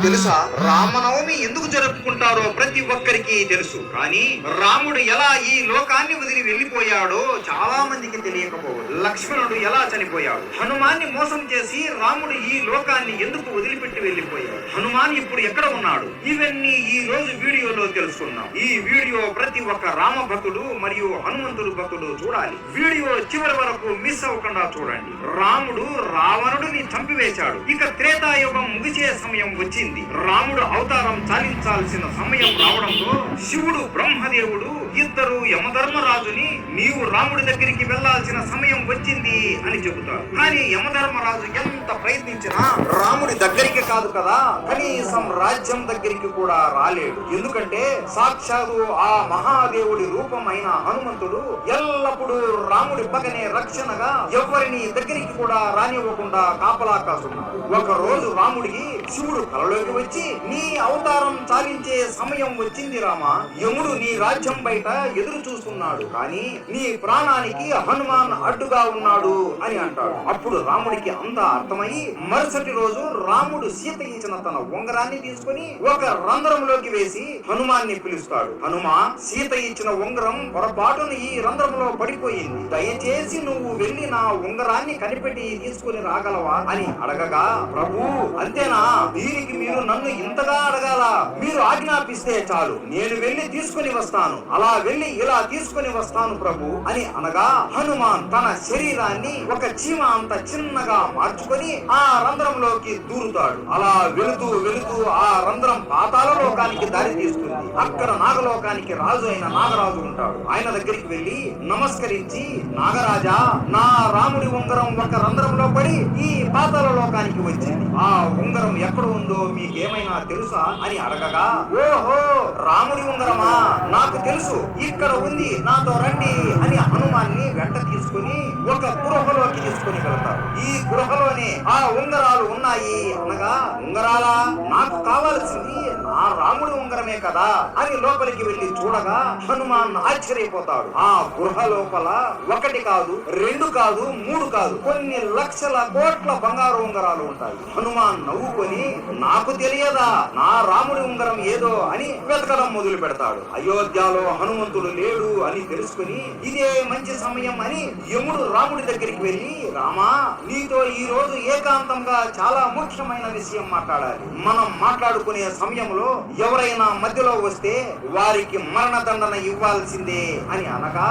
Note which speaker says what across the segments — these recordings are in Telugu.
Speaker 1: తెలుసా? రామనవమి ఎందుకు జరుపుకుంటారో ప్రతి ఒక్కరికి తెలుసు. కానీ రాముడు ఎలా ఈ లోకాన్ని వదిలి వెళ్ళిపోయాడో చాలా మందికి తెలియకపోవచ్చు. లక్ష్మణుడు ఎలా చనిపోయాడు, హనుమాన్ని మోసం చేసి రాముడు ఈ లోకాన్ని ఎందుకు వదిలిపెట్టి వెళ్ళిపోయాడు, హనుమాన్ ఇప్పుడు ఎక్కడ ఉన్నాడు, ఇవన్నీ ఈ రోజు వీడియోలో తెలుసుకున్నాం. ఈ వీడియో ప్రతి ఒక్క రామ భక్తుడు మరియు హనుమంతుడు భక్తుడు చూడాలి. వీడియో చివరి వరకు మిస్ అవ్వకుండా చూడండి. రాముడు రావణుడిని చంపివేశాడు. ఇక త్రేతాయుగం ముగిసే సమయం వచ్చింది. రాముడు అవతారం చాలించాల్సిన సమయం రావడంతో శివుడు బ్రహ్మదేవుడు ఇద్దరు యమధర్మరాజుని నీవు రాముడి దగ్గరికి వెళ్లాల్సిన సమయం వచ్చింది అని చెబుతారు. కానీ యమధర్మరాజు ఎంత ప్రయత్నించినా రాముడి దగ్గరికి కాదు కదా, కనీసం రాజ్యం దగ్గరికి కూడా రాలేడు. ఎందుకంటే సాక్షాత్తు ఆ మహాదేవుడి రూపమైన హనుమంతుడు ఎల్లప్పుడూ రాముడి పక్కనే రక్షణగా ఎవరిని దగ్గరికి కూడా రానివ్వకుండా కాపలా కాస్తున్నాడు. ఒక రోజు రాముడికి శివుడు కలలోకి వచ్చి నీ అవతారం చాలించే సమయం వచ్చింది రామా, యముడు నీ రాజ్యం బయట ఎదురు చూస్తున్నాడు, కానీ నీ ప్రాణానికి హనుమాన్ అడ్డుగా ఉన్నాడు అని అంటాడు. అప్పుడు రాముడికి అంతా అర్థమై మరుసటి రోజు రాముడు సీత ఇచ్చిన తన ఉంగరాన్ని తీసుకుని ఒక రంధ్రంలోకి వేసి హనుమాన్ని పిలుస్తాడు. హనుమా, సీత ఇచ్చిన ఉంగరం పొరపాటును ఈ రంధ్రంలో పడిపోయింది, దయచేసి నువ్వు వెళ్లి నా ఉంగరాన్ని కనిపెట్టి తీసుకుని రాగలవా అని అడగగా, ప్రభు అంతేనా, దీనికి మీరు నన్ను ఇంతగా అడగాల, మీరు ఆజ్ఞాపిస్తే చాలు, నేను వెళ్లి తీసుకుని వస్తాను, అలా వెళ్లి ఇలా తీసుకుని వస్తాను ప్రభు అని అనగా హనుమాన్ తన శరీరాన్ని ఒక చీమ అంత చిన్నగా మార్చుకొని ఆ రంధ్రంలోకి దూరుతాడు. అలా వెళుతూ వెళుతూ ఆ రంధ్రం పాతాళ లోకానికి దారి తీస్తుంది. అక్కడ నాగలోకానికి రాజు అయిన నాగరాజు ఉంటాడు. ఆయన దగ్గరికి వెళ్లి నమస్కరించి, నాగరాజా, నా రాముడి ఉంగరం ఒక రంధ్రంలో పడి ఈ పాతాళ లోకానికి వచ్చింది, ఆ ఉంగరం ఎక్కడ ఉందో మీకేమైనా తెలుసా అని అడగగా, ఓహో రాముడి ఉంగరమా, నాకు తెలుసు, ఇక్కడ ఉంది, నాతో రండి అని హనుమాన్ని వెంట తీసుకుని ఒక గృహలోకి తీసుకుని వెళ్తారు. ఈ గృహలోనే ఆ ఉంగరాలు ఉన్నాయి అనగా, ఉంగరాలా, నాకు కావాల్సింది నా రాముడి ఉంగరమే కదా అని లోపలికి వెళ్లి చూడగా హనుమాన్ ఆశ్చర్యపోతాడు. ఆ గృహ లోపల ఒకటి కాదు, రెండు కాదు, మూడు కాదు, కొన్ని లక్షల కోట్ల బంగారు ఉంగరాలు ఉంటాయి. హనుమాన్ నవ్వుకొని, నాకు తెలియదా నా రాముడి ఉంగరం ఏదో అని వెతకడం మొదలు పెడతాడు. అయోధ్యలో హనుమంతుడు లేడు అని తెలుసుకుని ఇదే మంచి సమయం అని యముడు రాముడి దగ్గరికి వెళ్లి, రామా, నీతో ఈ రోజు ఏకాంతంగా చాలా ముఖ్యమైన విషయం మాట్లాడాలి, మనం మాట్లాడుకునే సమయంలో ఎవరైనా మధ్యలో వస్తే వారికి మరణదండన ఇవ్వాల్సిందే అని అనగా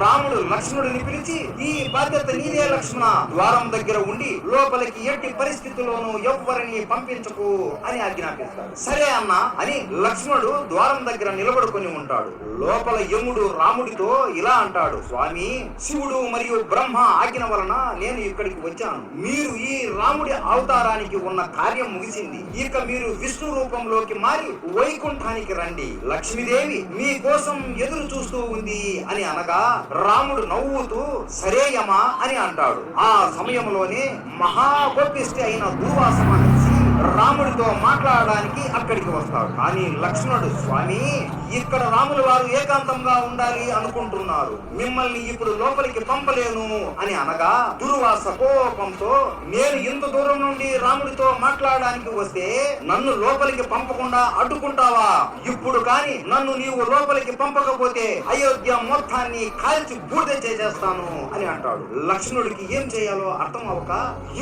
Speaker 1: రాముడు లక్ష్మణుడిని పిలిచి, ఈ బాధ్యత నీదే లక్ష్మణ, ద్వారం దగ్గర ఉండి లోపలికి ఎట్టి పరిస్థితుల్లోనూ ఎవ్వరిని పంపించకు అని ఆజ్ఞాపిస్తాడు. సరే అన్న అని లక్ష్మణుడు ద్వారం దగ్గర నిలబడుకొని ఉంటాడు. లోపల యముడు రాముడితో ఇలా అంటాడు, స్వామి, శివుడు మరియు బ్రహ్మ ఆజ్ఞ వలన నేను ఇక్కడికి వచ్చాను. మీరు ఈ రాముడి అవతారానికి ఉన్న కార్యం ముగిసింది. ఇక మీరు విష్ణు రూపంలోకి మారి వైకుంఠానికి రండి, లక్ష్మీదేవి మీ కోసం ఎదురు చూస్తూ ఉంది అని అనగా రాముడు నవ్వుతూ సరే యమా అని అంటాడు. ఆ సమయంలోనే మహాగోపిష్టి అయిన దుర్వాస మహర్షి రాముడితో మాట్లాడడానికి అక్కడికి వస్తాడు. కానీ లక్ష్మణుడు, స్వామి, ఇక్కడ రాముల వారు ఏకాంతంగా ఉండాలి అనుకుంటున్నారు, మిమ్మల్ని ఇప్పుడు లోపలికి పంపలేను అని అనగా దుర్వాస కోపంతో, నేను ఇంత దూరం నుండి రాముడితో మాట్లాడడానికి వస్తే నన్ను లోపలికి పంపకుండా అడ్డుకుంటావా? ఇప్పుడు కానీ నన్ను నీవు లోపలికి పంపకపోతే అయోధ్య మొత్తాన్ని కాల్చి బూడిద చేసేస్తాను అని అంటాడు. లక్ష్మణుడికి ఏం చేయాలో అర్థం అవ్వక,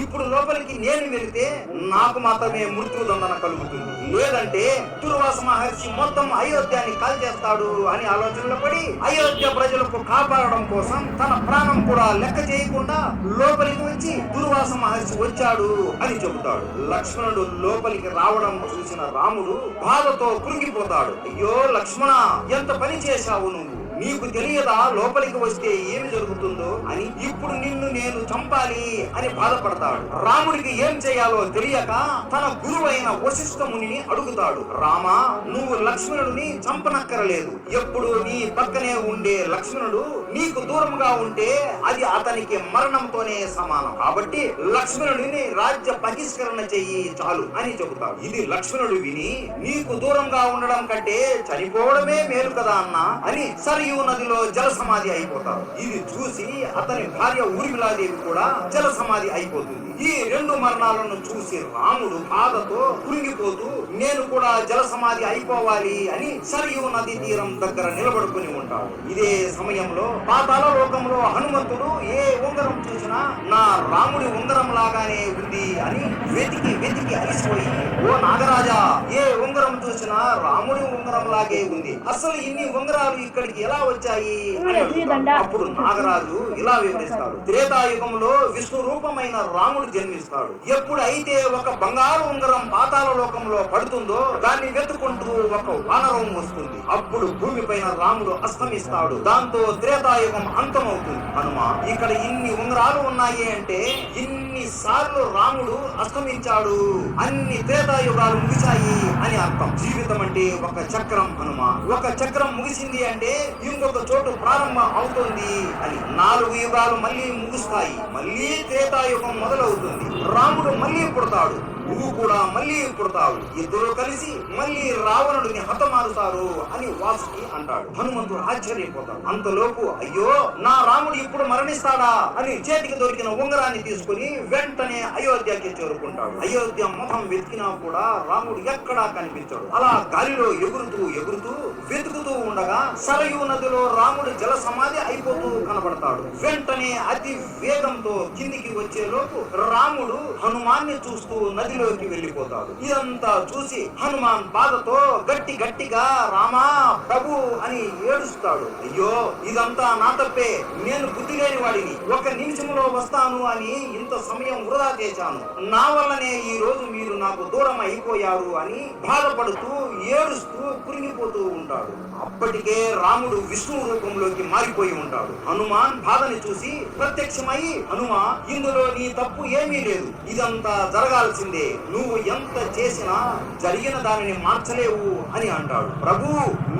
Speaker 1: ఇప్పుడు లోపలికి నేను వెళితే నాకు మాత్రమే మృత్యుదండన కలుగుతుంది, లేదంటే దుర్వాస మహర్షి మొత్తం అయోధ్యాన్ని కాల్చేస్తాడు అని ఆలోచనలో పడి అయోధ్య ప్రజలకు కాపాడడం కోసం తన ప్రాణం కూడా లెక్క చేయకుండా లోపలికి వచ్చి దుర్వాస మహర్షి వచ్చాడు అని చెబుతాడు. లక్ష్మణుడు లోపలికి రావడం చూసిన రాముడు బాధతో కృంగిపోతాడు. అయ్యో లక్ష్మణ, ఎంత పని చేశావు నువ్వు, నీకు తెలియదా లోపలికి వస్తే ఏమి జరుగుతుందో అని, ఇప్పుడు నిన్ను నేను చంపాలి అని బాధపడతాడు. రాముడికి ఏం చేయాలో తెలియక తన గురువైన వశిష్ఠ మునిని అడుగుతాడు, రామా, నువ్వు లక్ష్మణుడిని చంపనక్కరలేదు, ఎప్పుడు నీ పక్కనే ఉండే లక్ష్మణుడు నీకు దూరంగా ఉంటే అది అతనికి మరణంతోనే సమానం, కాబట్టి లక్ష్మణుడిని రాజ్య బహిష్కరణ చెయ్యి చాలు అని చెబుతాడు. ఇది లక్ష్మణుడు విని, నీకు దూరంగా ఉండడం కంటే చనిపోవడమే మేలు కదా అన్నా అని సరియు నదిలో జల సమాధి అయిపోతారు. ఇది చూసి అతని భార్య ఊర్మిళాదేవి కూడా జల సమాధి అయిపోతుంది. ఈ రెండు మరణాలను చూసి రాముడు బాధతో కృంగిపోతూ నేను కూడా జల సమాధి అయిపోవాలి అని సరియు నది తీరం దగ్గర నిలబడుకుని ఉంటాడు. ఇదే సమయంలో పాతాళ లోకంలో హనుమంతుడు ఏ ఉంగరం చూసినా నా రాముడి ఉంగరం లాగానే ఉంది అని వెతికి వెతికి అలిసిపోయి, ఓ నాగరాజా, ఏ ఉంగరం చూసినా రాముడి ఉంగరం లాగే ఉంది, అసలు ఇన్ని ఉంగరాలు ఇక్కడికి ఎలా వచ్చాయి అని అడుగుతాడు. అప్పుడు నాగరాజు ఇలా వివరిస్తాడు. త్రేతాయుగంలో విష్ణు రూపమైన రాముడు జన్మిస్తాడు. ఎప్పుడైతే ఒక బంగారు ఉంగరం పాతాళ లోకంలో పడుతుందో దాన్ని వెతుకుంటూ ఒక వానరం వస్తుంది. అప్పుడు భూమిపైన రాముడు అస్తమిస్తాడు. దాంతో త్రేతాయుగం అంతమవుతుంది. హనుమ, ఇక్కడ ఇన్ని ఉంగరాలు ఉన్నాయి అంటే ఇన్ని సార్లు రాముడు అస్తమించాడు, అన్ని త్రేతాయుగాలు ముగిశాయి అని అర్థం. జీవితం అంటే ఒక చక్రం హనుమ. ఒక చక్రం ముగిసింది అంటే ఇంకొక చోటు ప్రారంభం అవుతుంది అని. 4 యుగాలు మళ్ళీ ముగుస్తాయి, మళ్ళీ త్రేతాయుగం మొదలవుతుంది. రాముడు మళ్ళీ పుడతాడు, నువ్వు కూడా మళ్ళీ పుడతావు, ఇద్దరు కలిసి మళ్ళీ రావణుడిని హతమారుతారు అని వాసుకి అంటాడు. హనుమంతుడు ఆశ్చర్యపోతాడు. అంతలోపు అయ్యో, నా రాముడు ఇప్పుడు మరణిస్తాడా అని చేతికి దొరికిన ఉంగరాన్ని తీసుకుని వెంటనే అయోధ్యకి చేరుకుంటాడు. అయోధ్య మొత్తం వెతికినా కూడా రాముడు ఎక్కడా కనిపించాడు. అలా గాలిలో ఎగురుతూ ఎగురుతూ వెతుకుతూ ఉండగా సరయూ నదిలో రాముడు జల సమాధి అయిపోతూ కనబడతాడు. వెంటనే అతి వేగంతో కిందికి వచ్చేలోపు రాముడు హనుమాన్ని చూస్తూ నదిలోకి వెళ్ళిపోతాడు. ఇదంతా చూసి హనుమాన్ బాధతో గట్టిగా రామా ప్రభు అని ఏడుస్తాడు. అయ్యో, ఇదంతా నా తప్పే, నేను బుద్ధి లేని వాడిని, 1 నిమిషంలో వస్తాను అని ఇంత సమయం వృధా చేశాను, నా వల్లనే ఈ రోజు మీరు నాకు దూరం అయిపోయారు అని బాధపడుతూ ఏడుస్తూ కురిగిపోతూ ఉంటాడు. అప్పటికే రాముడు విష్ణు రూపంలోకి మారిపోయి ఉంటాడు. హనుమాన్ బాధని చూసి ప్రత్యక్షమై, హనుమ, ఇందులో నీ తప్పు ఏమీ లేదు, ఇదంతా జరగాల్సిందే, నువ్వు ఎంత చేసినా జరిగిన దానిని మార్చలేవు అని అంటాడు. ప్రభు,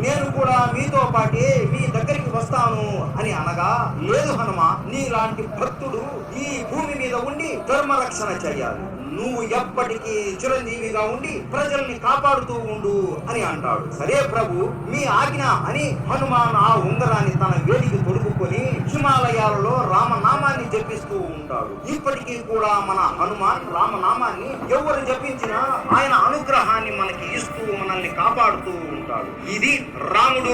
Speaker 1: నేను కూడా మీతో పాటే మీ దగ్గరికి వస్తాను అని అనగా, లేదు హనుమ, నీలాంటి భక్తుడు ఈ భూమి మీద ఉండి ధర్మరక్షణ చేయాలి, నువ్వు ఎప్పటికీ చిరంజీవిగా ఉండి ప్రజల్ని కాపాడుతూ ఉండు అని అంటాడు. సరే ప్రభు, మీ ఆజ్ఞ అని హనుమాన్ ఆ ఉంగరాన్ని తన వేలికి తొడుగుకొని హిమాలయాలలో రామనామాన్ని జపిస్తూ ఉంటాడు. ఇప్పటికీ కూడా మన హనుమాన్ రామనామాన్ని ఎవరు జపించినా ఆయన అనుగ్రహాన్ని మనకి ఇస్తూ మనల్ని కాపాడుతూ ఉంటాడు. ఇది రాముడు